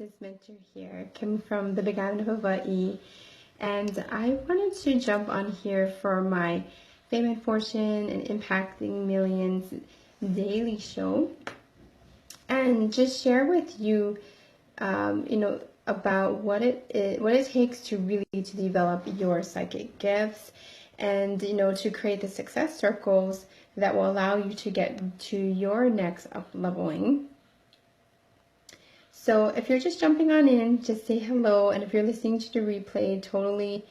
Business Mentor here, coming from the Big Island of Hawaii, and I wanted to jump on here for my Fame and Fortune and Impacting Millions daily show, and just share with you, about what it takes to really to develop your psychic gifts, and to create the success circles that will allow you to get to your next up leveling. So if you're just jumping on in, just say hello. And if you're listening to the replay, totally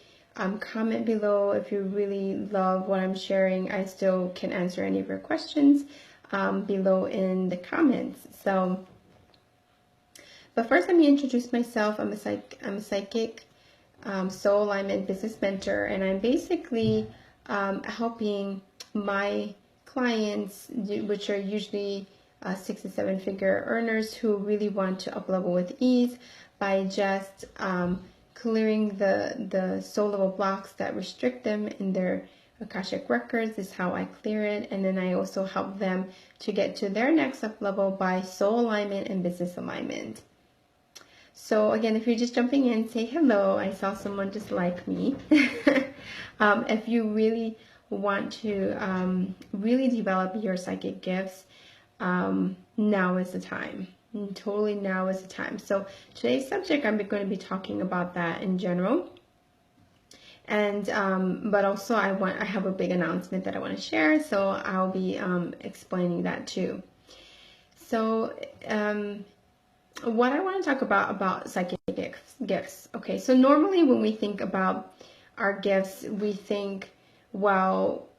comment below. If you really love what I'm sharing, I still can answer any of your questions below in the comments. So, but first let me introduce myself. I'm a psychic soul alignment business mentor, and I'm basically helping my clients, which are usually 6 to 7 figure earners who really want to up level with ease, by just clearing the soul level blocks that restrict them in their Akashic records. Is how I clear it. And then I also help them to get to their next up level by soul alignment and business alignment. So again, if you're just jumping in, say hello. I saw someone just like me. If you really want to really develop your psychic gifts, now is the time. Totally now is the time. So today's subject, I'm going to be talking about that in general. And but also I have a big announcement that I want to share, so I'll be explaining that too. So what I want to talk about psychic gifts. Okay, so normally when we think about our gifts, we think, well,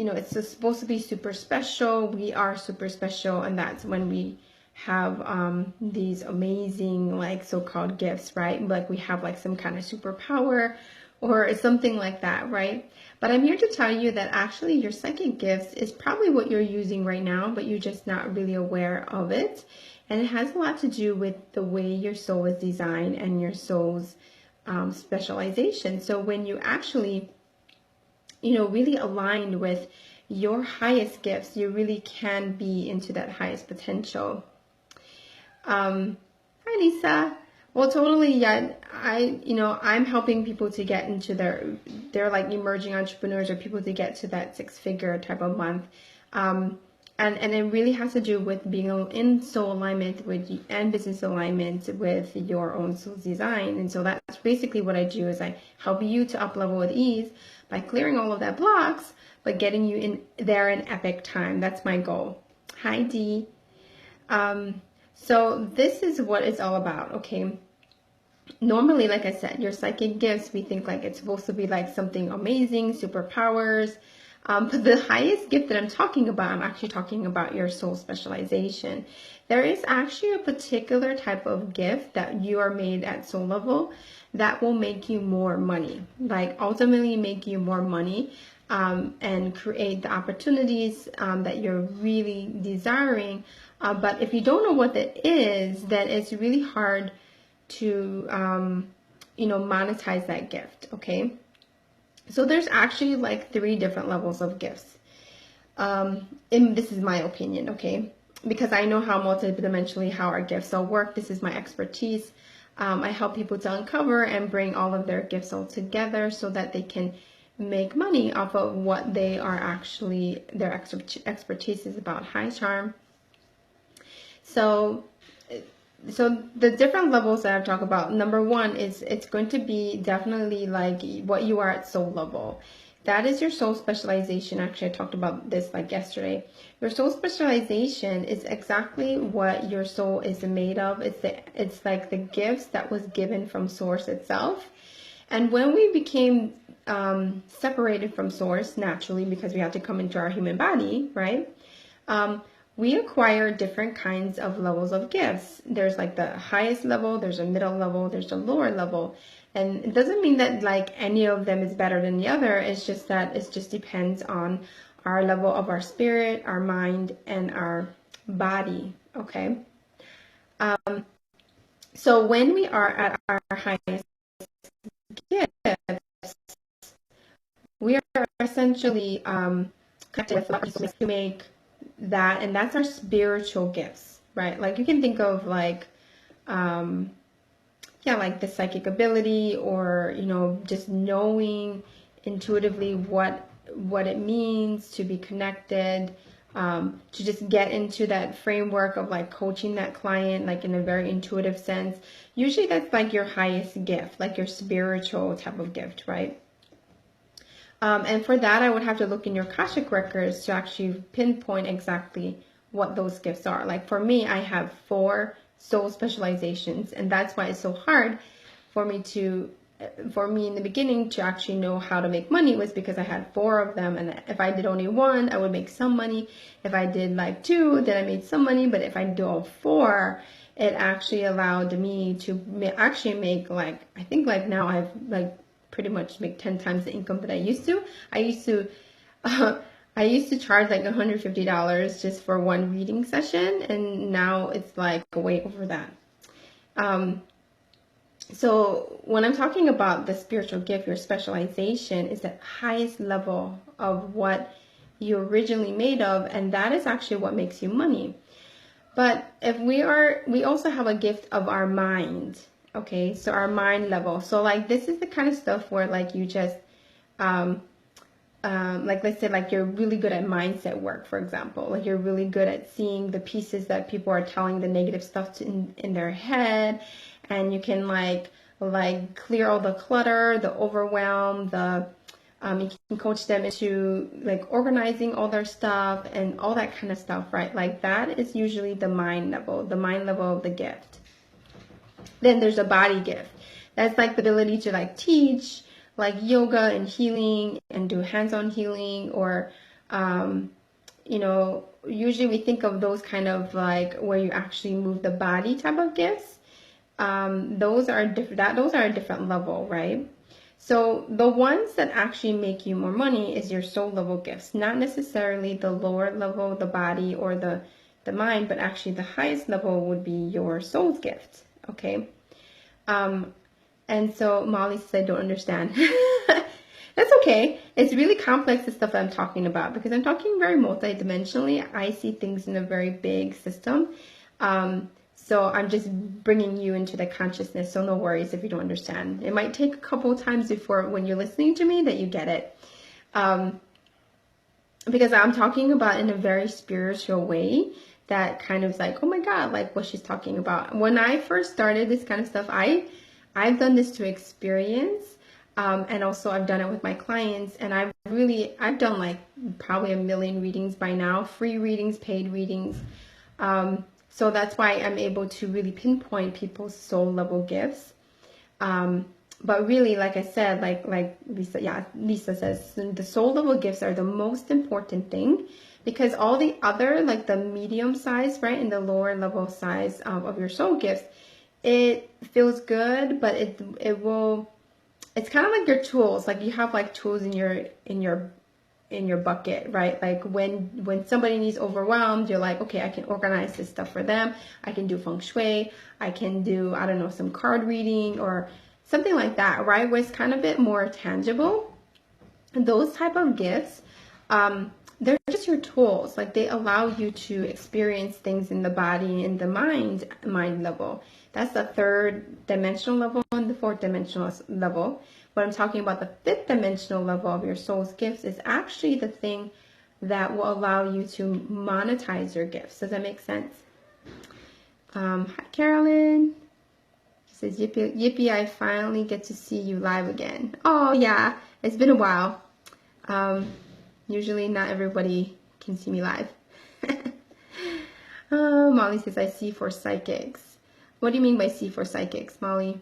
it's supposed to be super special. We are super special, and that's when we have these amazing, like, so-called gifts, right? Like we have like some kind of superpower or something like that, right? But I'm here to tell you that actually your psychic gifts is probably what you're using right now, but you're just not really aware of it. And it has a lot to do with the way your soul is designed and your soul's specialization. So when you actually really aligned with your highest gifts, you really can be into that highest potential. Hi, Lisa. Well, totally. Yeah, I'm helping people to get into they're like emerging entrepreneurs, or people to get to that 6-figure type of month. And it really has to do with being in soul alignment and business alignment with your own soul's design. And so that's basically what I do, is I help you to up level with ease by clearing all of that blocks, but getting you in there in epic time. That's my goal. Hi, Dee. So this is what it's all about, okay? Normally, like I said, your psychic gifts, we think like it's supposed to be like something amazing, superpowers. But the highest gift that I'm talking about, I'm actually talking about your soul specialization. There is actually a particular type of gift that you are made at soul level that will make you more money, like ultimately make you more money, and create the opportunities that you're really desiring. But if you don't know what that is, then it's really hard to, monetize that gift, okay? So there's actually like 3 different levels of gifts. And this is my opinion, okay? Because I know how multidimensionally how our gifts all work. This is my expertise. I help people to uncover and bring all of their gifts all together so that they can make money off of what they are actually, their expertise is about. Hi, Charm. So the different levels that I've talked about, number 1 is it's going to be definitely like what you are at soul level. That is your soul specialization. Actually, I talked about this like yesterday. Your soul specialization is exactly what your soul is made of. It's like the gifts that was given from source itself. And when we became separated from source naturally, because we had to come into our human body, right? We acquire different kinds of levels of gifts. There's like the highest level, there's a middle level, there's a lower level. And it doesn't mean that like any of them is better than the other. It's just that it just depends on our level of our spirit, our mind, and our body, okay? So when we are at our highest gifts, we are essentially connected with to make that, and that's our spiritual gifts, right? Like you can think of like yeah, like the psychic ability, or, you know, just knowing intuitively what it means to be connected, to just get into that framework of like coaching that client, like in a very intuitive sense. Usually that's like your highest gift, like your spiritual type of gift, right? And for that, I would have to look in your Akashic records to actually pinpoint exactly what those gifts are. Like for me, I have 4 soul specializations, and that's why it's so hard for me in the beginning to actually know how to make money, was because I had 4 of them, and if I did only 1, I would make some money. If I did like 2, then I made some money. But if I do all 4, it actually allowed me to actually make, like, I think like now I've like pretty much make 10 times the income that I used to. I used to charge like $150 just for one reading session, and now it's like way over that. So when I'm talking about the spiritual gift, your specialization is the highest level of what you're originally made of, and that is actually what makes you money. But if we also have a gift of our mind. Okay, so our mind level. So like this is the kind of stuff where like you just like let's say like you're really good at mindset work, for example. Like you're really good at seeing the pieces that people are telling the negative stuff in their head, and you can like clear all the clutter, the overwhelm, you can coach them into like organizing all their stuff and all that kind of stuff, right? Like that is usually the mind level of the gift. Then there's a body gift. That's like the ability to like teach like yoga and healing and do hands-on healing, or you know, usually we think of those kind of like where you actually move the body type of gifts. Those are a different level, right? So the ones that actually make you more money is your soul level gifts, not necessarily the lower level, the body or the mind, but actually the highest level would be your soul's gift. Okay. And so Molly says, I don't understand. That's okay. It's really complex, the stuff that I'm talking about, because I'm talking very multidimensionally. I see things in a very big system. So I'm just bringing you into the consciousness. So no worries if you don't understand. It might take a couple of times before, when you're listening to me, that you get it. Because I'm talking about in a very spiritual way that kind of like, oh my God, like what she's talking about. When I first started this kind of stuff, I've done this to experience, and also I've done it with my clients, and I've done like probably 1 million readings by now, free readings, paid readings. So that's why I'm able to really pinpoint people's soul level gifts. But really, like I said, like Lisa says, the soul level gifts are the most important thing, because all the other, like the medium size, right, and the lower level size of your soul gifts, it feels good, but it's kind of like your tools. Like you have like tools in your bucket, right? Like when somebody needs overwhelmed, you're like, okay, I can organize this stuff for them. I can do Feng Shui. I can do, I don't know, some card reading or something like that, right? Where it's kind of a bit more tangible. And those type of gifts, they're just your tools. Like they allow you to experience things in the body and the mind level. That's the 3rd dimensional level and the 4th dimensional level. What I'm talking about, the 5th dimensional level of your soul's gifts, is actually the thing that will allow you to monetize your gifts. Does that make sense? Hi, Carolyn. She says, yippee, yippee, I finally get to see you live again. Oh, yeah. It's been a while. Usually not everybody can see me live. Molly says, I see for psychics. What do you mean by see for psychics, Molly?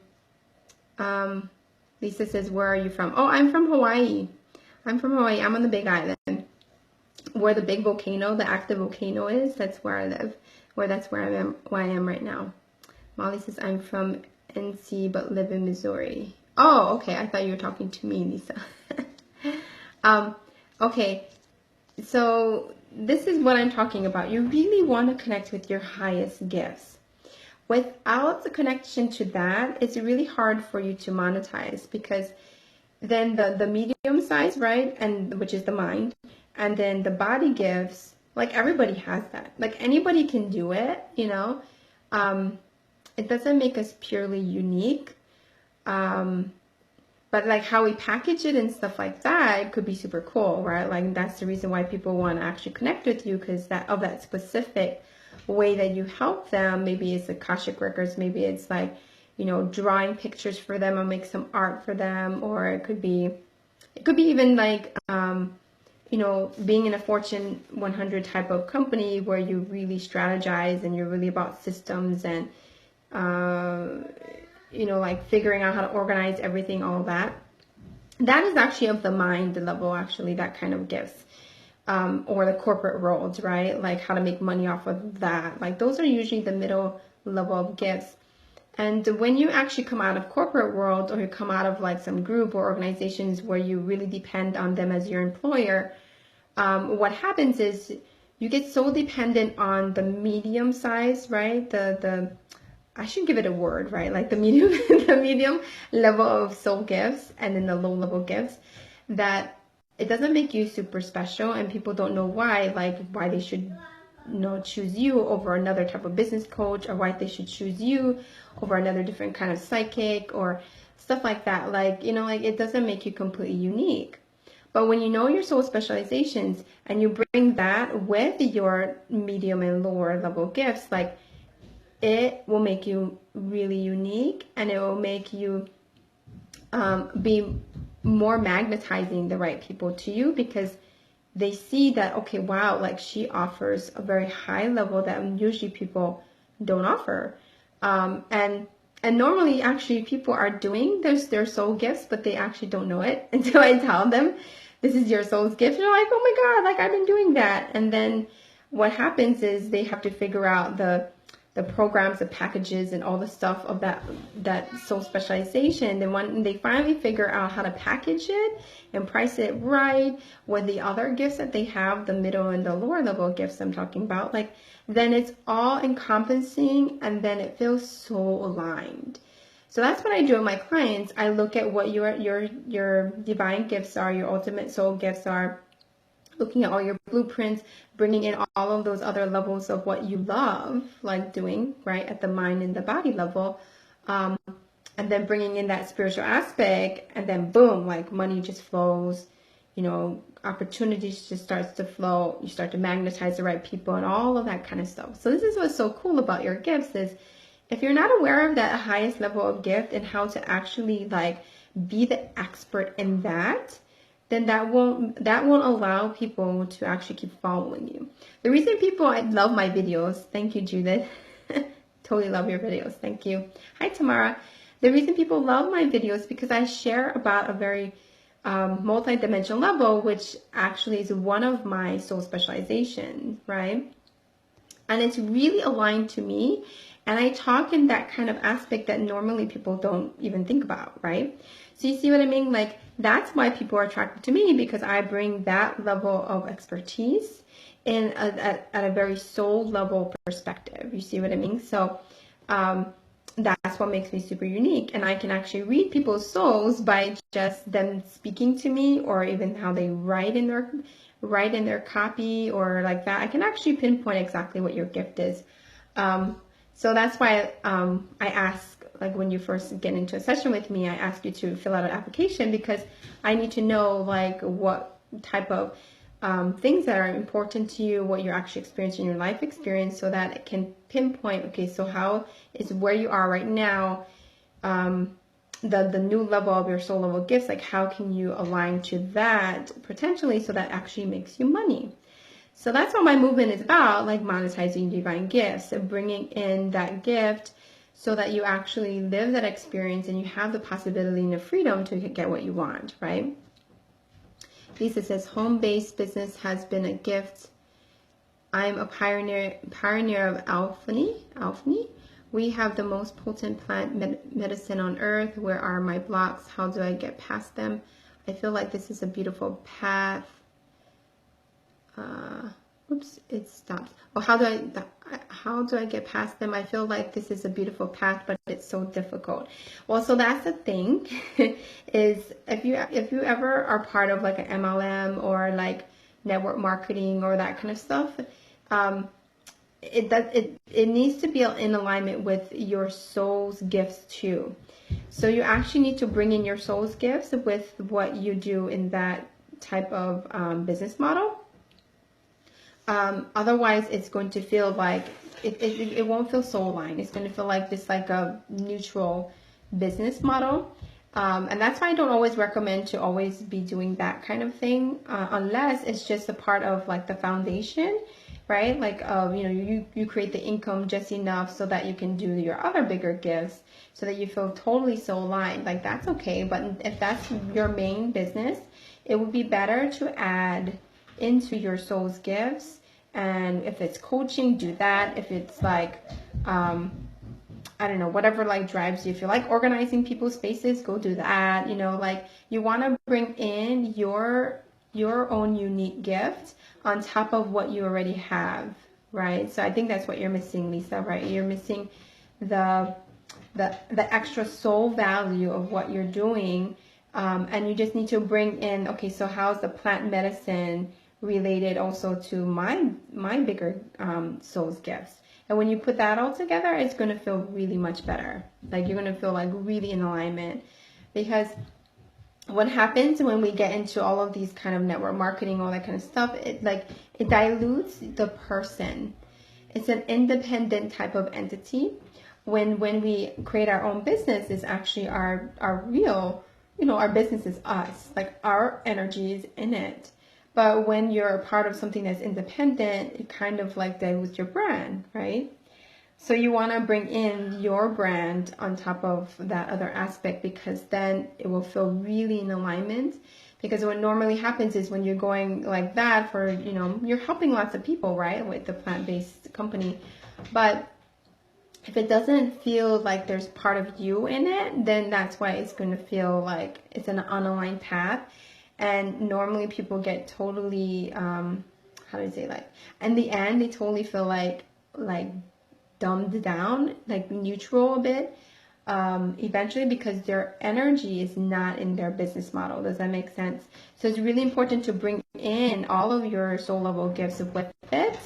Lisa says, where are you from? Oh, I'm from Hawaii. I'm on the Big Island, where the big volcano, the active volcano is. That's where I live. That's where I am right now. Molly says, I'm from NC but live in Missouri. Oh, okay. I thought you were talking to me, Lisa. Okay. So this is what I'm talking about. You really want to connect with your highest gifts. Without the connection to that, it's really hard for you to monetize, because then the medium size, right, and which is the mind, and then the body gifts, like everybody has that. Like anybody can do it, you know. it doesn't make us purely unique. But like how we package it and stuff like that, it could be super cool, right? Like that's the reason why people want to actually connect with you, because that specific way that you help them. Maybe it's Akashic records, maybe it's like, you know, drawing pictures for them or make some art for them, or it could be even like, you know, being in a Fortune 100 type of company where you really strategize and you're really about systems and, you know, like figuring out how to organize everything, all that. That is actually of the mind level, actually, that kind of gifts. Or the corporate world, right? Like how to make money off of that. Like those are usually the middle level of gifts. And when you actually come out of corporate world, or you come out of like some group or organizations where you really depend on them as your employer, what happens is you get so dependent on the medium size, right? I should give it a word, right? Like the medium, the medium level of soul gifts, and then the low level gifts, that it doesn't make you super special, and people don't know why, like why they should, you know, choose you over another type of business coach, or why they should choose you over another different kind of psychic or stuff like that. Like, you know, like it doesn't make you completely unique. But when you know your soul specializations and you bring that with your medium and lower level gifts, like it will make you really unique, and it will make you be more magnetizing the right people to you, because they see that, okay, wow, like she offers a very high level that usually people don't offer. And normally actually people are doing their soul gifts, but they actually don't know it until I tell them, this is your soul's gift. They're like, oh my God, like I've been doing that. And then what happens is they have to figure out the programs, the packages, and all the stuff of that soul specialization. Then when they finally figure out how to package it and price it right with the other gifts that they have, the middle and the lower level gifts I'm talking about, like then it's all encompassing, and then it feels so aligned. So that's what I do with my clients. I look at what your divine gifts are, your ultimate soul gifts are, looking at all your blueprints, bringing in all of those other levels of what you love, like doing, right, at the mind and the body level, and then bringing in that spiritual aspect, and then boom, like money just flows, you know, opportunities just starts to flow, you start to magnetize the right people and all of that kind of stuff. So this is what's so cool about your gifts, is if you're not aware of that highest level of gift and how to actually like be the expert in that, then that won't allow people to actually keep following you. The reason people love my videos, thank you, Judith. Totally love your videos. Thank you. Hi, Tamara. The reason people love my videos because I share about a very multi-dimensional level, which actually is one of my soul specializations, right? And it's really aligned to me. And I talk in that kind of aspect that normally people don't even think about, right? So you see what I mean? Like, that's why people are attracted to me, because I bring that level of expertise in at a very soul level perspective. You see what I mean? So that's what makes me super unique. And I can actually read people's souls by just them speaking to me, or even how they write in their copy, or like that. I can actually pinpoint exactly what your gift is. So that's why I ask, like when you first get into a session with me, I ask you to fill out an application, because I need to know like what type of things that are important to you, what you're actually experiencing in your life experience, so that it can pinpoint, okay, so how is where you are right now, the new level of your soul level gifts, like how can you align to that potentially, so that actually makes you money. So that's what my movement is about, like monetizing divine gifts and bringing in that gift so that you actually live that experience and you have the possibility and the freedom to get what you want, right? Lisa says, home-based business has been a gift. I'm a pioneer of Alohi. We have the most potent plant medicine on earth. Where are my blocks? How do I get past them? I feel like this is a beautiful path. Oops, it stops. Oh, how do I get past them? I feel like this is a beautiful path, but it's so difficult. Well, so that's the thing, is if you ever are part of like an MLM or like network marketing or that kind of stuff, it needs to be in alignment with your soul's gifts too. So you actually need to bring in your soul's gifts with what you do in that type of business model. Otherwise, it's going to feel like it won't feel soul aligned. It's going to feel like just like a neutral business model. And that's why I don't always recommend to always be doing that kind of thing unless it's just a part of like the foundation, right? Like, you create the income just enough so that you can do your other bigger gifts so that you feel totally soul aligned. Like, that's okay. But if that's your main business, it would be better to add into your soul's gifts. And if it's coaching, do that. If it's like, I don't know, whatever like drives you. If you like organizing people's spaces, go do that. Like, you want to bring in your own unique gift on top of what you already have, right? So I think that's what you're missing, Lisa, right? You're missing the extra soul value of what you're doing. And you just need to bring in, okay, so how's the plant medicine related also to my bigger soul's gifts? And when you put that all together, it's going to feel really much better. Like, you're going to feel like really in alignment. Because what happens when we get into all of these kind of network marketing, all that kind of stuff, it dilutes the person. It's an independent type of entity. When we create our own business, it's actually our real, our business is us, like our energy is in it. But when you're a part of something that's independent, it kind of like dilutes your brand, right? So you want to bring in your brand on top of that other aspect, because then it will feel really in alignment. Because what normally happens is when you're going like that for, you're helping lots of people, right, with the plant-based company. But if it doesn't feel like there's part of you in it, then that's why it's going to feel like it's an unaligned path. And normally people get totally, how do I say, like, in the end, they totally feel like dumbed down, like neutral a bit, eventually, because their energy is not in their business model. Does that make sense? So it's really important to bring in all of your soul level gifts with it,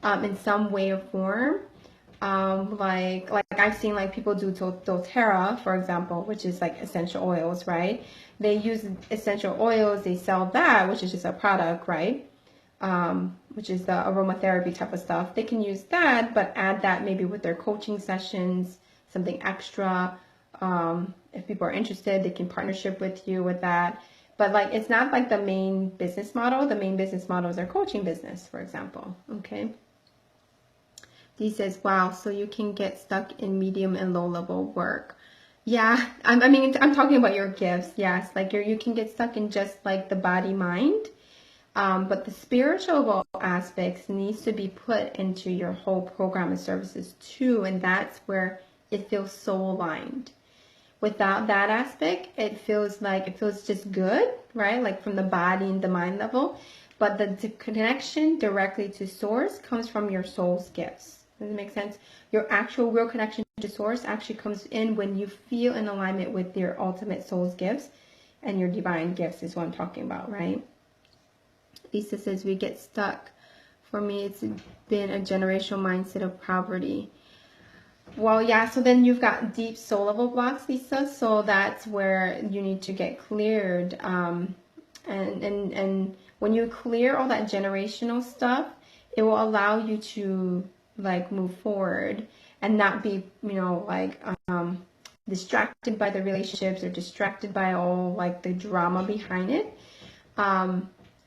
in some way or form. Like I've seen like people do doTERRA, for example, which is like essential oils, right? They use essential oils, they sell that, which is just a product, right? Which is the aromatherapy type of stuff. They can use that, but add that maybe with their coaching sessions, something extra. If people are interested, they can partnership with you with that. But like, it's not like the main business model. The main business model is their coaching business, for example. Okay. Dee says, wow, so you can get stuck in medium and low level work. Yeah, I'm talking about your gifts. Yes, like you can get stuck in just like the body mind. But the spiritual aspects needs to be put into your whole program and services too. And that's where it feels so aligned. Without that aspect, it feels just good, right? Like from the body and the mind level. But the connection directly to source comes from your soul's gifts. Does it make sense? Your actual real connection to source actually comes in when you feel in alignment with your ultimate soul's gifts, and your divine gifts is what I'm talking about, right? Lisa says, we get stuck. For me, it's been a generational mindset of poverty. Well, yeah, so then you've got deep soul level blocks, Lisa. So that's where you need to get cleared. And when you clear all that generational stuff, it will allow you to like move forward and not be, distracted by the relationships or distracted by all like the drama behind it.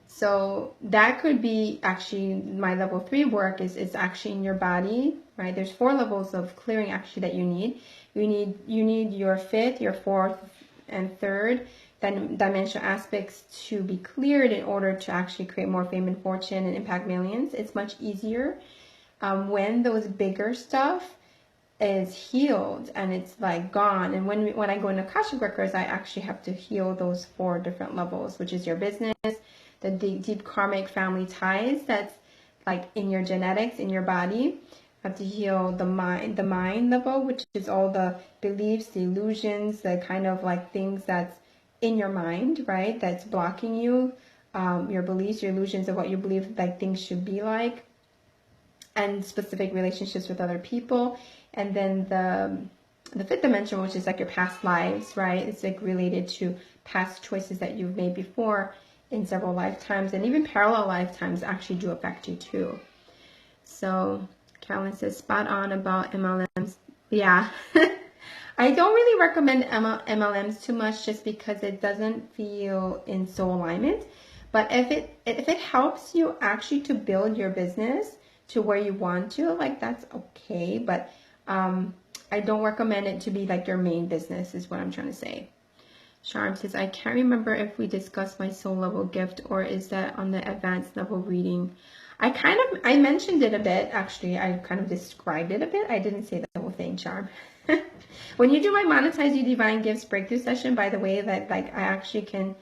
So that could be actually my level 3 work is actually in your body, right? There's 4 levels of clearing actually that you need. You need your 5th, your 4th, and 3rd dimensional aspects to be cleared in order to actually create more fame and fortune and impact millions. It's much easier when those bigger stuff is healed and it's like gone. And when I go into Akashic records, I actually have to heal those 4 different levels, which is your business, the deep karmic family ties that's like in your genetics, in your body. I have to heal the mind level, which is all the beliefs, the illusions, the kind of like things that's in your mind, right? That's blocking you, your beliefs, your illusions of what you believe like things should be like. and specific relationships with other people. And then the fifth dimension, which is like your past lives, right? It's like related to past choices that you've made before in several lifetimes, and even parallel lifetimes actually do affect you too. So Carolyn says, spot on about MLMs. Yeah. I don't really recommend MLMs too much just because it doesn't feel in soul alignment. But if it helps you actually to build your business to where you want to, like, that's okay. But I don't recommend it to be like your main business is what I'm trying to say. Charm says, I can't remember if we discussed my soul level gift or is that on the advanced level reading. I mentioned it a bit, actually. I kind of described it a bit. I didn't say the whole thing, Charm. When you do my Monetize Your Divine Gifts breakthrough session, by the way, that like I actually can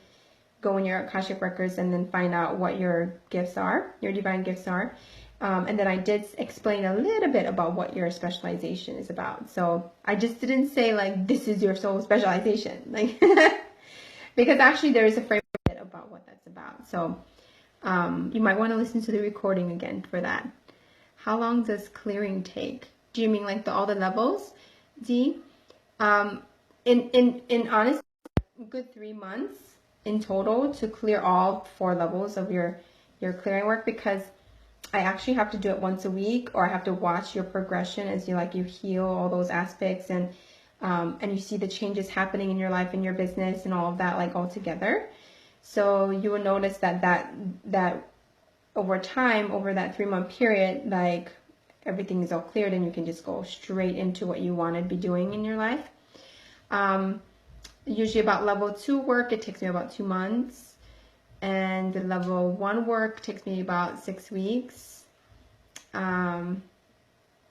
go in your Akashic records and then find out what your gifts are, your divine gifts are. And then I did explain a little bit about what your specialization is about. So I just didn't say like, this is your soul specialization. Like, because actually there is a frame about what that's about. So you might want to listen to the recording again for that. How long does clearing take? Do you mean like all the levels, D? In honest, good 3 months in total to clear all 4 levels of your clearing work, because I actually have to do it once a week, or I have to watch your progression as you heal all those aspects and you see the changes happening in your life and your business and all of that like all together. So you will notice that over time, over that 3-month period, like everything is all cleared and you can just go straight into what you want to be doing in your life. Usually about level 2 work, it takes me about 2 months. And the level 1 work takes me about 6 weeks. No,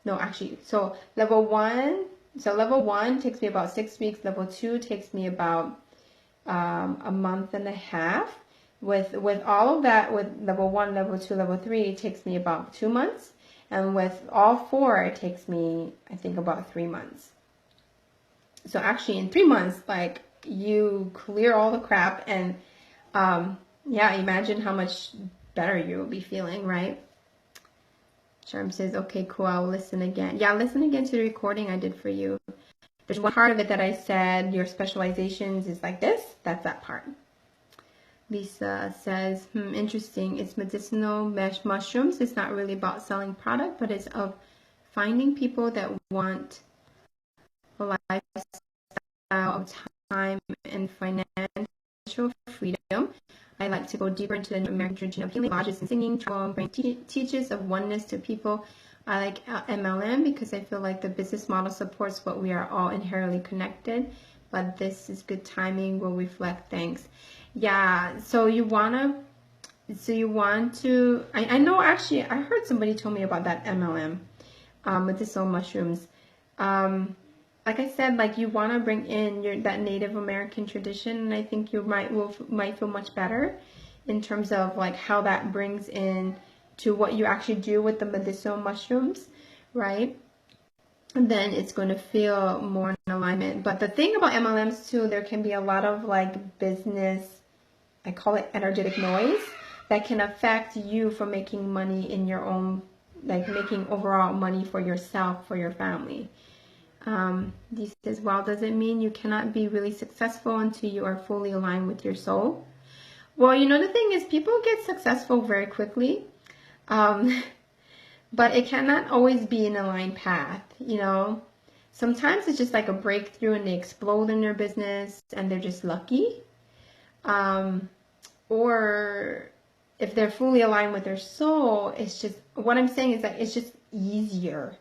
actually, so level 1 takes me about 6 weeks. Level 2 takes me about a month and a half. With all of that, with level 1, level 2, level 3, it takes me about 2 months. And with all 4, it takes me, I think, about 3 months. So actually in 3 months, like, you clear all the crap and yeah, imagine how much better you will be feeling, right? Charm says, okay, cool, I'll listen again. Yeah, listen again to the recording I did for you. There's one part of it that I said your specializations is like this. That's that part. Lisa says, interesting. It's medicinal mesh mushrooms. It's not really about selling product, but it's of finding people that want a lifestyle of time and financial freedom. I like to go deeper into the American tradition of healing, lodges and singing, travel, and bring teaches of oneness to people. I like MLM because I feel like the business model supports what we are all inherently connected. But this is good timing. Will reflect. Thanks. Yeah. So you want to. I know. Actually, I heard somebody told me about that MLM, medicinal mushrooms. Like I said, like you want to bring in that Native American tradition, and I think you might feel much better in terms of like how that brings in to what you actually do with the medicinal mushrooms, right? And then it's going to feel more in alignment. But the thing about MLMs too, there can be a lot of like business, I call it energetic noise, that can affect you from making money in your own, like making overall money for yourself, for your family. He says, well, does it mean you cannot be really successful until you are fully aligned with your soul? Well, you know, the thing is, people get successful very quickly, but it cannot always be an aligned path, you know. Sometimes it's just like a breakthrough and they explode in their business and they're just lucky. Or if they're fully aligned with their soul, it's just, what I'm saying is that it's just easier.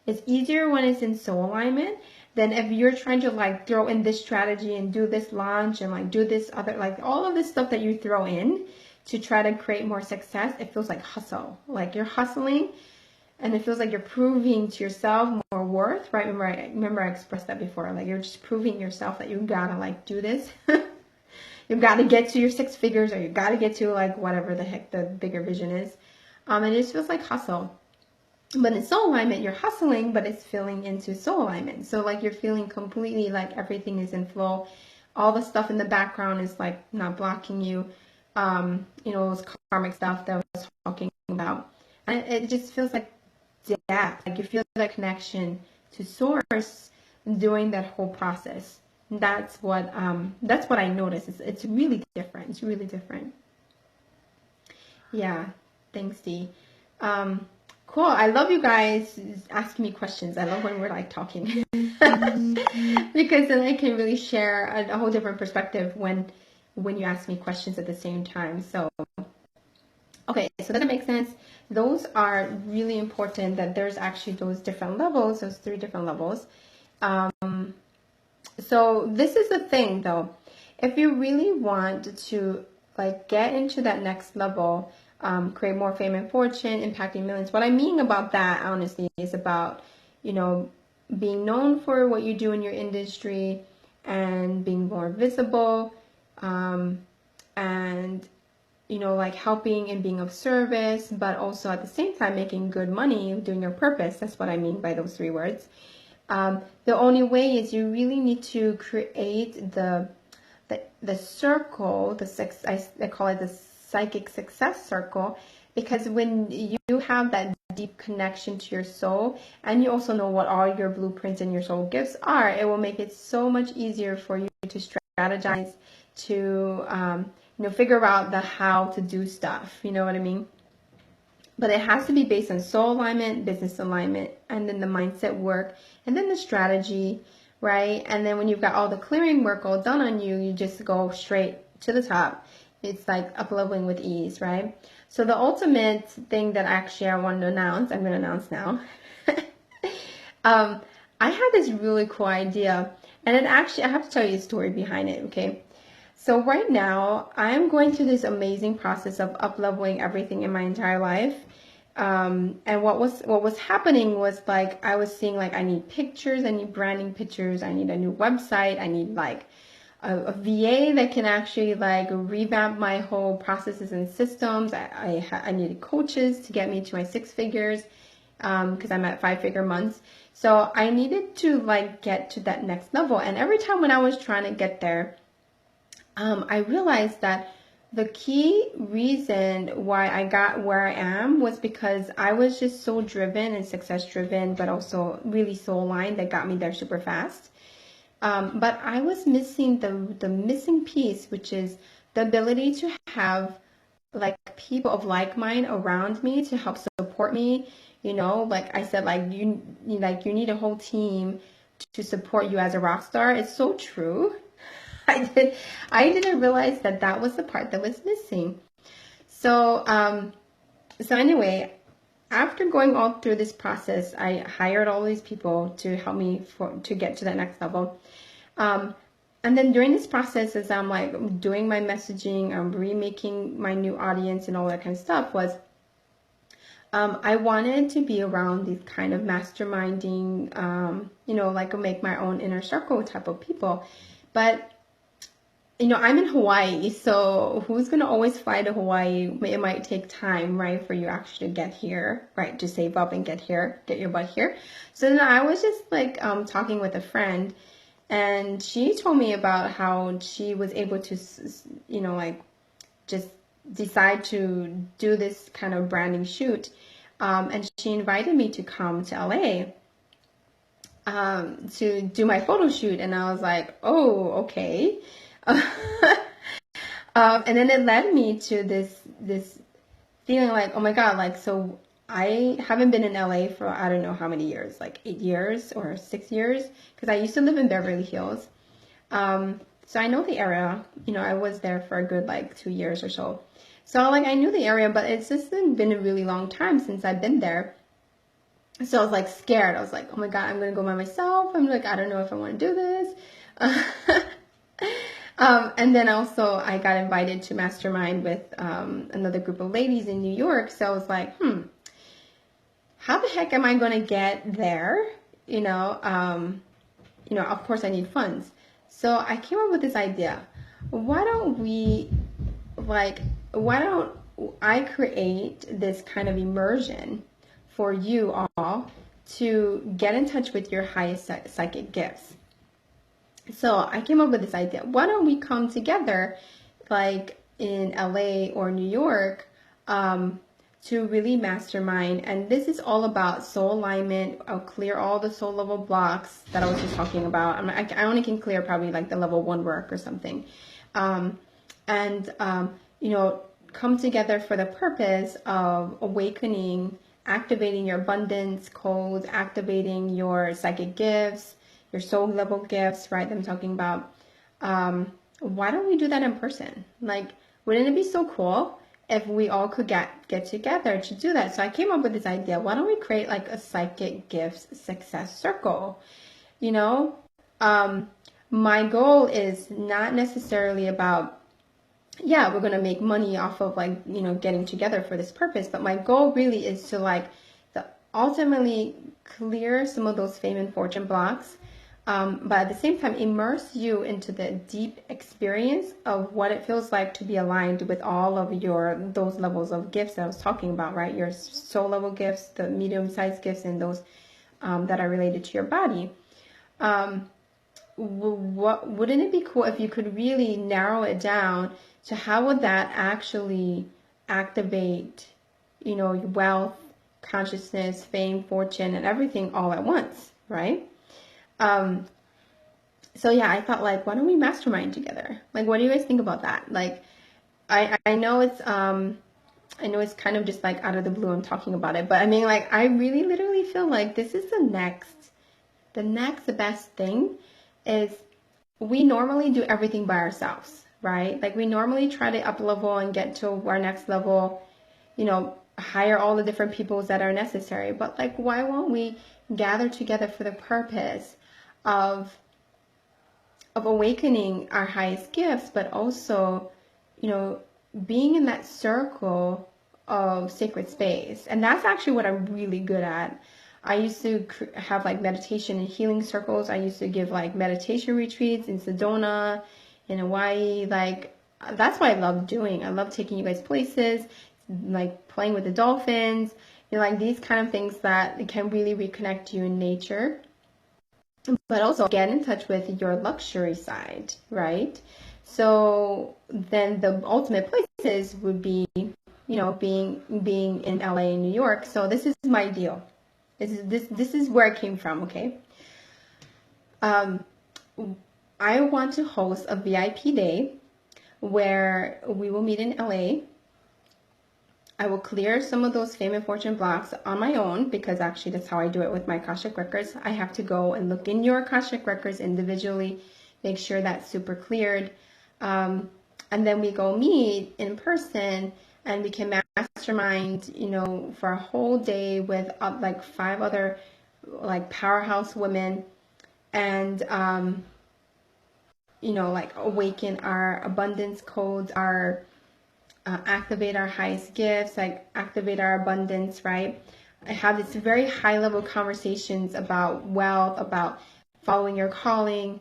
It's easier when it's in soul alignment than if you're trying to like throw in this strategy and do this launch and like do this other, like all of this stuff that you throw in to try to create more success. It feels like hustle, like you're hustling and it feels like you're proving to yourself more worth, right? Remember I expressed that before, like you're just proving yourself that you gotta like do this. You've got to get to your 6 figures, or you got to get to like whatever the heck the bigger vision is. And it just feels like hustle. But in soul alignment, you're hustling, but it's filling into soul alignment. So like you're feeling completely like everything is in flow. All the stuff in the background is like not blocking you. You know, those karmic stuff that I was talking about. And it just feels like depth, like you feel that connection to source during that whole process. That's what I noticed. It's really different. It's really different. Yeah, thanks, Dee. Cool. I love you guys asking me questions. I love when we're like talking because then I can really share a whole different perspective when you ask me questions at the same time. So, okay, so that makes sense. Those are really important, that there's actually those different levels, those 3 different levels. So this is the thing though. If you really want to like get into that next level, create more fame and fortune, impacting millions. What I mean about that, honestly, is about, you know, being known for what you do in your industry and being more visible, and, you know, like helping and being of service, but also at the same time making good money, doing your purpose. That's what I mean by those 3 words. The only way is you really need to create the circle, I call it the psychic success circle, because when you have that deep connection to your soul, and you also know what all your blueprints and your soul gifts are, it will make it so much easier for you to strategize, to you know, figure out the how to do stuff. You know what I mean? But it has to be based on soul alignment, business alignment, and then the mindset work, and then the strategy, right? And then when you've got all the clearing work all done on you, you just go straight to the top. It's like up-leveling with ease, right? So the ultimate thing that actually I wanted to announce, I'm going to announce now. I had this really cool idea, and it actually, I have to tell you a story behind it, okay? So right now, I'm going through this amazing process of up-leveling everything in my entire life. And what was happening was, like, I was seeing, like, I need pictures, I need branding pictures, I need a new website, I need like a VA that can actually like revamp my whole processes and systems. I needed coaches to get me to my 6 figures, because I'm at 5-figure months. So I needed to like get to that next level. And every time when I was trying to get there, I realized that the key reason why I got where I am was because I was just so driven and success driven, but also really soul aligned, that got me there super fast. But I was missing the missing piece, which is the ability to have like people of like mind around me to help support me. You know, like I said, like you need a whole team to support you as a rock star. It's so true. I didn't realize that was the part that was missing. So so anyway, after going all through this process, I hired all these people to help me to get to that next level. And then during this process, as I'm like doing my messaging, I'm remaking my new audience and all that kind of stuff, was I wanted to be around these kind of masterminding, you know, like a make my own inner circle type of people. But you know, I'm in Hawaii, so who's going to always fly to Hawaii? It might take time, right, for you actually to get here, right, to save up and get here, get your butt here. So then I was just like talking with a friend, and she told me about how she was able to, you know, like just decide to do this kind of branding shoot. And she invited me to come to LA to do my photo shoot. And I was like, oh, okay. And then it led me to this feeling like, oh my God, like, so I haven't been in LA for I don't know how many years, like 8 years or 6 years, because I used to live in Beverly Hills. So I know the area, you know, I was there for a good like 2 years or so. So like I knew the area, but it's just been a really long time since I've been there. So I was like scared. I was like, oh my God, I'm going to go by myself. I'm like, I don't know if I want to do this. And then also I got invited to mastermind with another group of ladies in New York. So I was like, how the heck am I going to get there? You know, of course I need funds. So I came up with this idea. Why don't I create this kind of immersion for you all to get in touch with your highest psychic gifts? So I came up with this idea. Why don't we come together, like in LA or New York, to really mastermind. And this is all about soul alignment. I'll clear all the soul level blocks that I was just talking about. I only can clear probably like the level 1 work or something. You know, come together for the purpose of awakening, activating your abundance codes, activating your psychic gifts, your soul level gifts, right? I'm talking about. Why don't we do that in person? Like, wouldn't it be so cool if we all could get together to do that? So I came up with this idea. Why don't we create like a psychic gifts success circle? You know, my goal is not necessarily about, yeah, we're going to make money off of like, you know, getting together for this purpose. But my goal really is to like ultimately clear some of those fame and fortune blocks. But at the same time, immerse you into the deep experience of what it feels like to be aligned with all of those levels of gifts that I was talking about, right? Your soul level gifts, the medium-sized gifts, and those that are related to your body. Wouldn't it be cool if you could really narrow it down to how would that actually activate, you know, wealth, consciousness, fame, fortune, and everything all at once, right? So yeah, I thought like, why don't we mastermind together? Like, what do you guys think about that? Like, I know it's kind of just like out of the blue I'm talking about it, but I mean, like, I really literally feel like this is the next best thing. Is we normally do everything by ourselves, right? Like, we normally try to up level and get to our next level, you know, hire all the different peoples that are necessary. But like, why won't we gather together for the purpose of awakening our highest gifts, but also, you know, being in that circle of sacred space? And that's actually what I'm really good at. I used to have like meditation and healing circles. I used to give like meditation retreats in Sedona, in Hawaii. Like, that's what I love doing. I love taking you guys places, like playing with the dolphins, you know, like these kind of things that can really reconnect you in nature, but also get in touch with your luxury side, right? So then the ultimate places would be, you know, being in LA and New York. So this is my deal. This is where I came from, okay? I want to host a VIP day where we will meet in LA. I will clear some of those fame and fortune blocks on my own, because actually that's how I do it with my Akashic records. I have to go and look in your Akashic records individually, make sure that's super cleared. And then we go meet in person and we can mastermind, you know, for a whole day with like 5 other like powerhouse women, and you know, like awaken our abundance codes, our activate our highest gifts, like activate our abundance, right? I have these very high level conversations about wealth, about following your calling,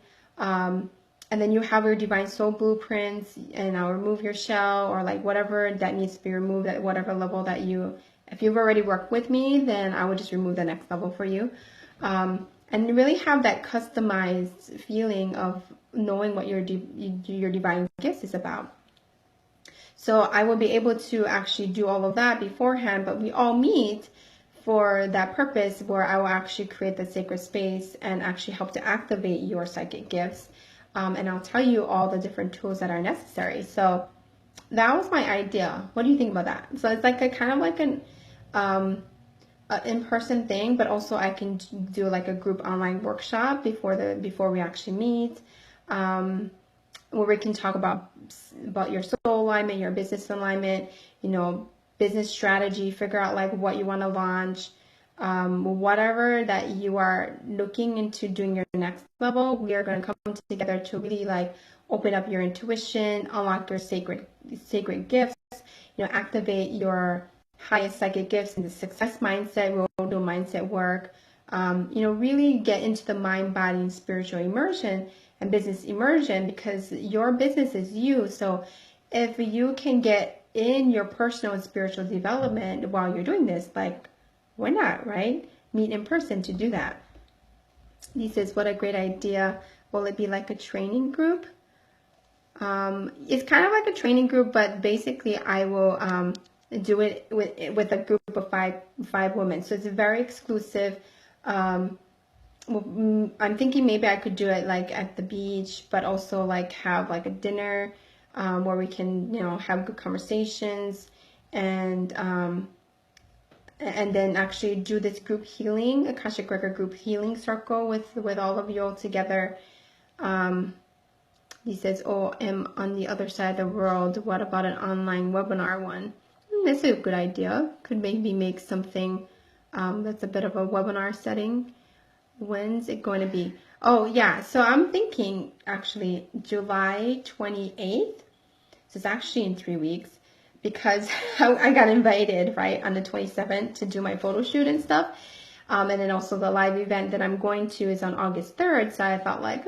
and then you have your divine soul blueprints, and I'll remove your shell, or like whatever that needs to be removed at whatever level that if you've already worked with me, then I would just remove the next level for you. And really have that customized feeling of knowing what your divine gifts is about. So I will be able to actually do all of that beforehand, but we all meet for that purpose, where I will actually create the sacred space and actually help to activate your psychic gifts. And I'll tell you all the different tools that are necessary. So that was my idea. What do you think about that? So it's like a kind of like an in-person thing, but also I can do like a group online workshop before we actually meet, where we can talk about your soul alignment, your business alignment, you know, business strategy, figure out like what you want to launch, whatever that you are looking into doing your next level. We are going to come together to really like open up your intuition, unlock your sacred gifts, you know, activate your highest psychic gifts in the success mindset. We'll do mindset work, you know, really get into the mind, body, and spiritual immersion and business immersion, because your business is you. So if you can get in your personal and spiritual development while you're doing this, like, why not, right? Meet in person to do that. He says, what a great idea. Will it be like a training group? It's kind of like a training group, but basically I will do it with a group of five women. So it's very exclusive. I'm thinking maybe I could do it like at the beach, but also like have like a dinner where we can, you know, have good conversations and then actually do this group healing, Akashic Record group healing circle with all of you all together. He says, oh, I'm on the other side of the world. What about an online webinar one? That's a good idea. Could maybe make something that's a bit of a webinar setting. When's it going to be? Oh, yeah. So I'm thinking actually July 28th. So it's actually in 3 weeks because I got invited, right, on the 27th to do my photo shoot and stuff. And then also the live event that I'm going to is on August 3rd. So I thought like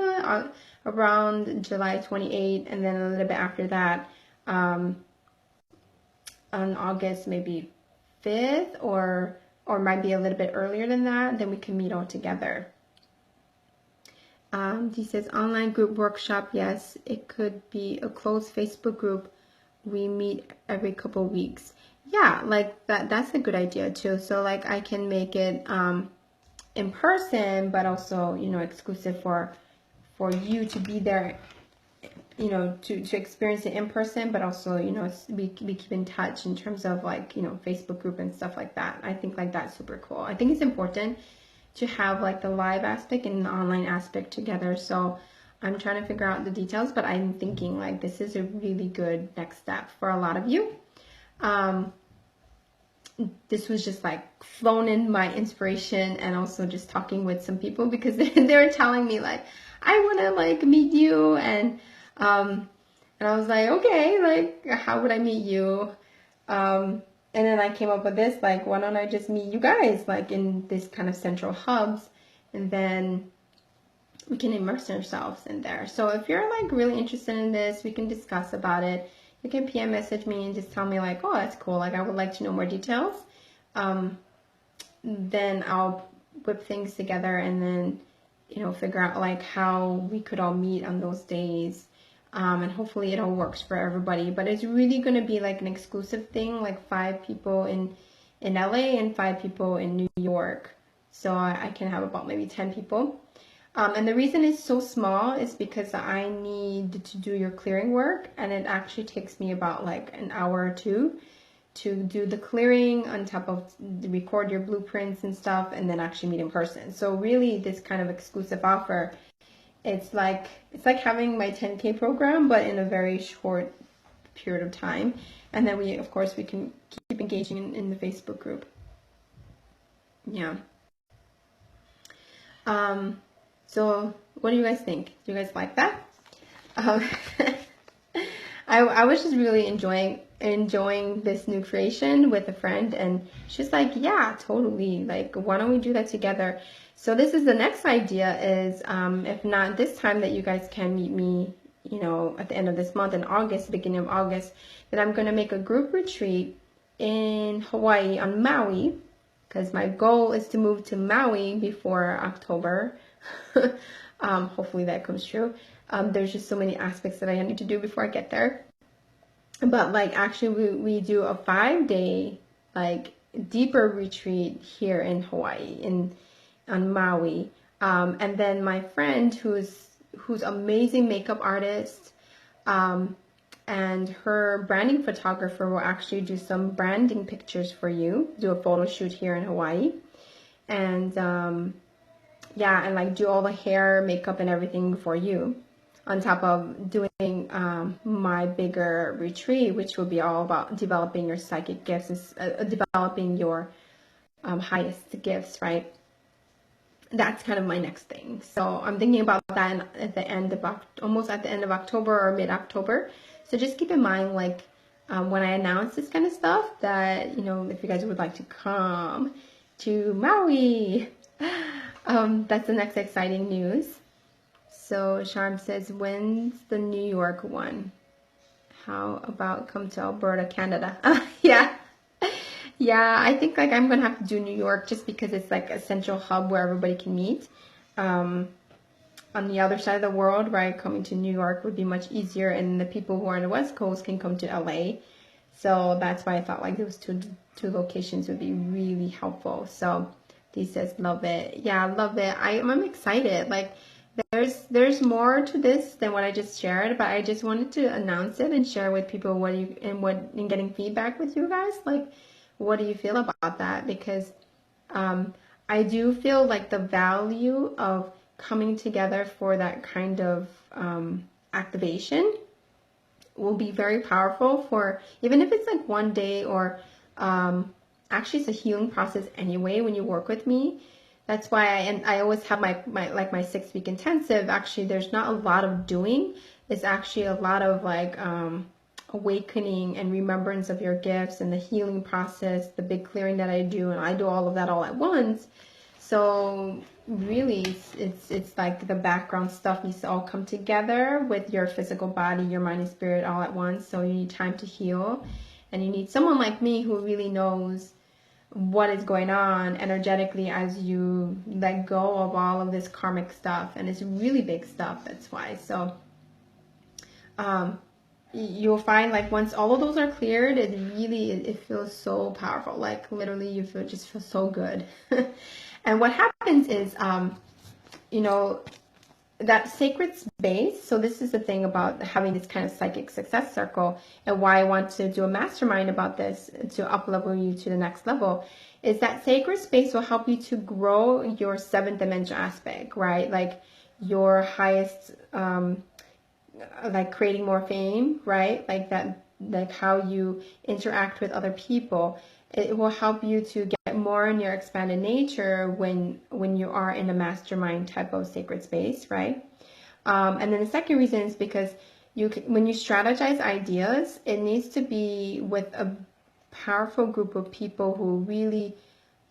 around July 28th and then a little bit after that on August maybe 5th or might be a little bit earlier than that, then we can meet all together. He says online group workshop. Yes, it could be a closed Facebook group. We meet every couple weeks. Yeah, like that's a good idea too. So like I can make it in person, but also, you know, exclusive for you to be there, you know, to experience it in person, but also, you know, we keep in touch in terms of like, you know, Facebook group and stuff like that. I think like that's super cool. I think it's important to have like the live aspect and the online aspect together. So I'm trying to figure out the details, but I'm thinking like this is a really good next step for a lot of you. This was just like flown in my inspiration and also just talking with some people because they were telling me like, I want to like meet you. And I was like, okay, like how would I meet you? And then I came up with this, like, why don't I just meet you guys, like, in this kind of central hubs, and then we can immerse ourselves in there. So if you're, like, really interested in this, we can discuss about it. You can PM message me and just tell me, like, oh, that's cool, like, I would like to know more details. Then I'll whip things together and then, you know, figure out, like, how we could all meet on those days. And hopefully it all works for everybody. But it's really going to be like an exclusive thing, like 5 people in LA and 5 people in New York. So I can have about maybe 10 people. And the reason it's so small is because I need to do your clearing work. And it actually takes me about like an hour or 2 to do the clearing on top of record your blueprints and stuff and then actually meet in person. So really this kind of exclusive offer, it's like having my 10K program, but in a very short period of time. And then we can keep engaging in the Facebook group. Yeah. So what do you guys think? Do you guys like that? I was just really enjoying this new creation with a friend, and she's like, yeah, totally. Like, why don't we do that together? So this is the next idea is, if not this time, that you guys can meet me, you know, at the end of this month in August, beginning of August, that I'm going to make a group retreat in Hawaii on Maui, because my goal is to move to Maui before October. Hopefully that comes true. There's just so many aspects that I need to do before I get there. But like actually we do a 5-day like deeper retreat here in Hawaii on Maui. And then my friend who's amazing makeup artist and her branding photographer will actually do some branding pictures for you, do a photo shoot here in Hawaii. And yeah, and like do all the hair, makeup and everything for you, on top of doing my bigger retreat, which will be all about developing your psychic gifts, developing your highest gifts, right? That's kind of my next thing. So I'm thinking about that at the end of almost at the end of October or mid-October. So just keep in mind, like when I announce this kind of stuff, that, you know, if you guys would like to come to Maui, that's the next exciting news. So Charm says, when's the New York one? How about come to Alberta, Canada? Yeah. Yeah, I think like I'm gonna have to do New York just because it's like a central hub where everybody can meet. On the other side of the world, right, coming to New York would be much easier, and the people who are on the West Coast can come to LA. So that's why I thought like those two locations would be really helpful. So Dee says, love it. Yeah, love it. I'm excited. Like there's more to this than what I just shared, but I just wanted to announce it and share with people and getting feedback with you guys. Like, what do you feel about that? Because I do feel like the value of coming together for that kind of activation will be very powerful for, even if it's like one day or actually it's a healing process anyway when you work with me. That's why I always have my 6-week intensive. Actually, there's not a lot of doing. It's actually a lot of like awakening and remembrance of your gifts and the healing process, the big clearing that I do, and I do all of that all at once. So really, it's like the background stuff needs to all come together with your physical body, your mind and spirit all at once. So you need time to heal, and you need someone like me who really knows what is going on energetically as you let go of all of this karmic stuff. And it's really big stuff. That's why. So you'll find like once all of those are cleared, it feels so powerful. Like literally you just feel so good. And what happens is, you know, that sacred space. So this is the thing about having this kind of psychic success circle, and why I want to do a mastermind about this to up-level you to the next level, is that sacred space will help you to grow your 7th dimension aspect, right? Like your highest, like creating more fame, right? Like that, like how you interact with other people. It will help you to get more in your expanded nature when you are in a mastermind type of sacred space, right? And then the second reason is because when you strategize ideas, it needs to be with a powerful group of people who really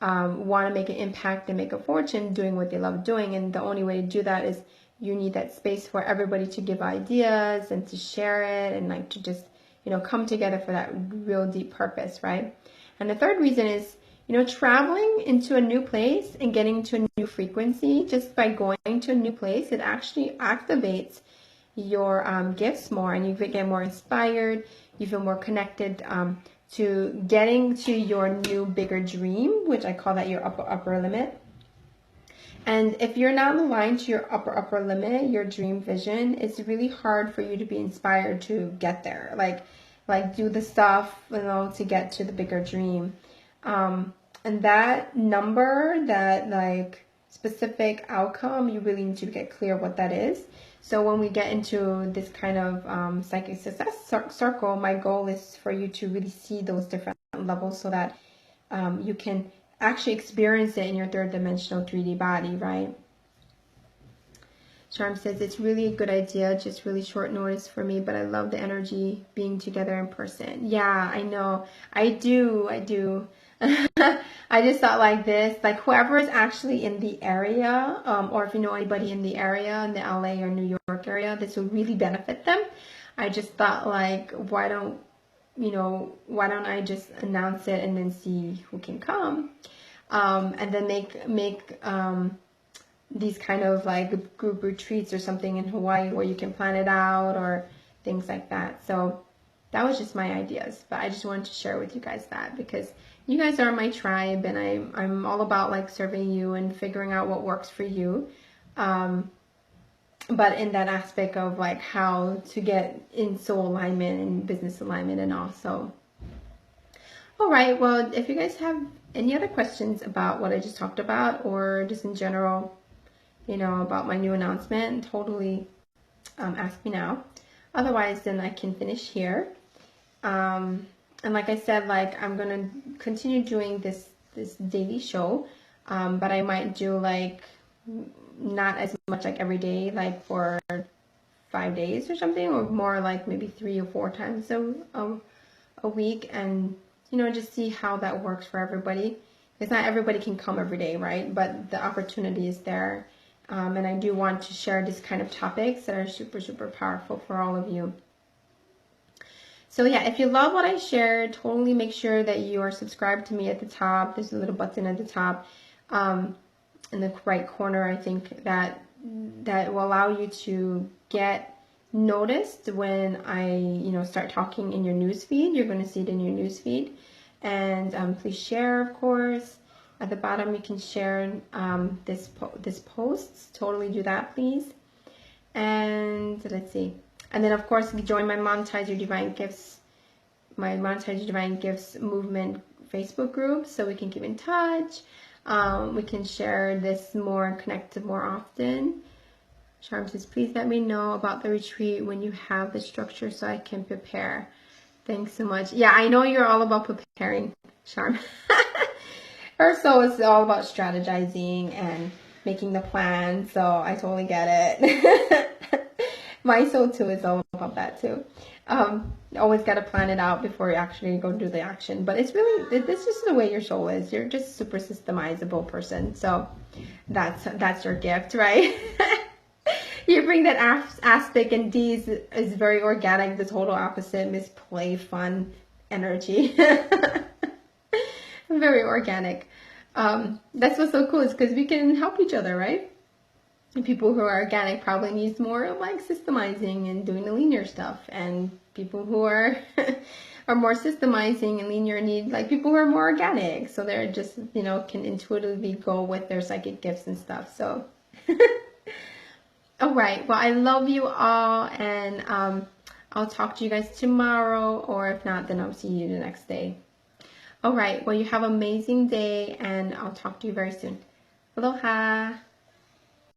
want to make an impact and make a fortune doing what they love doing. And the only way to do that is you need that space for everybody to give ideas and to share it and like to just, you know, come together for that real deep purpose, right? And the third reason is, you know, traveling into a new place and getting to a new frequency. Just by going to a new place, it actually activates your gifts more, and you get more inspired. You feel more connected to getting to your new bigger dream, which I call that your upper limit. And if you're not aligned to your upper limit, your dream vision, it's really hard for you to be inspired to get there. Like do the stuff, you know, to get to the bigger dream. And that number, that like specific outcome, you really need to get clear what that is. So when we get into this kind of psychic success circle, my goal is for you to really see those different levels so that you can actually experience it in your 3rd dimensional 3D body, right? Charm says, it's really a good idea, just really short notice for me, but I love the energy being together in person. Yeah, I know. I do. I just thought like this, like whoever is actually in the area, or if you know anybody in the area, in the LA or New York area, this will really benefit them. I just thought like, why don't I just announce it and then see who can come, and then make these kind of like group retreats or something in Hawaii where you can plan it out or things like that. So that was just my ideas, but I just wanted to share with you guys that because you guys are my tribe, and I'm all about like serving you and figuring out what works for you. But in that aspect of like how to get in soul alignment and business alignment and all. So, all right. Well, if you guys have any other questions about what I just talked about, or just in general, you know, about my new announcement, totally ask me now. Otherwise, then I can finish here. And like I said, like I'm gonna continue doing this daily show, but I might do like not as much like every day, like for 5 days or something, or more like maybe 3 or 4 times a week, and you know, just see how that works for everybody. Because not everybody can come every day, right? But the opportunity is there, and I do want to share this kind of topics that are super, super powerful for all of you. So yeah, if you love what I shared, totally make sure that you are subscribed to me at the top. There's a little button at the top in the right corner, I think, that will allow you to get noticed when I, start talking in your newsfeed. You're going to see it in your newsfeed. And please share, of course. At the bottom, you can share this post. Totally do that, please. And let's see. And then, of course, join my Monetize Your Divine Gifts, my Monetize Your Divine Gifts movement Facebook group, so we can keep in touch. We can share this more and connect more often. Charm says, please let me know about the retreat when you have the structure so I can prepare. Thanks so much. Yeah, I know you're all about preparing, Charm. Her soul is all about strategizing and making the plan, so I totally get it. My soul too is all about that too. Always got to plan it out before you actually go do the action. But it's really, this is the way your soul is. You're just super systemizable person. So that's your gift, right? You bring that aspect, and D is very organic, the total opposite, Miss Play, fun energy. Very organic. That's what's so cool, is because we can help each other, right? And people who are organic probably needs more like systemizing and doing the linear stuff, and people who are are more systemizing and linear need like people who are more organic, so they're just can intuitively go with their psychic gifts and stuff. So all right, well, I love you all, and I'll talk to you guys tomorrow, or if not, then I'll see you the next day. All right, well, you have an amazing day, and I'll talk to you very soon. Aloha.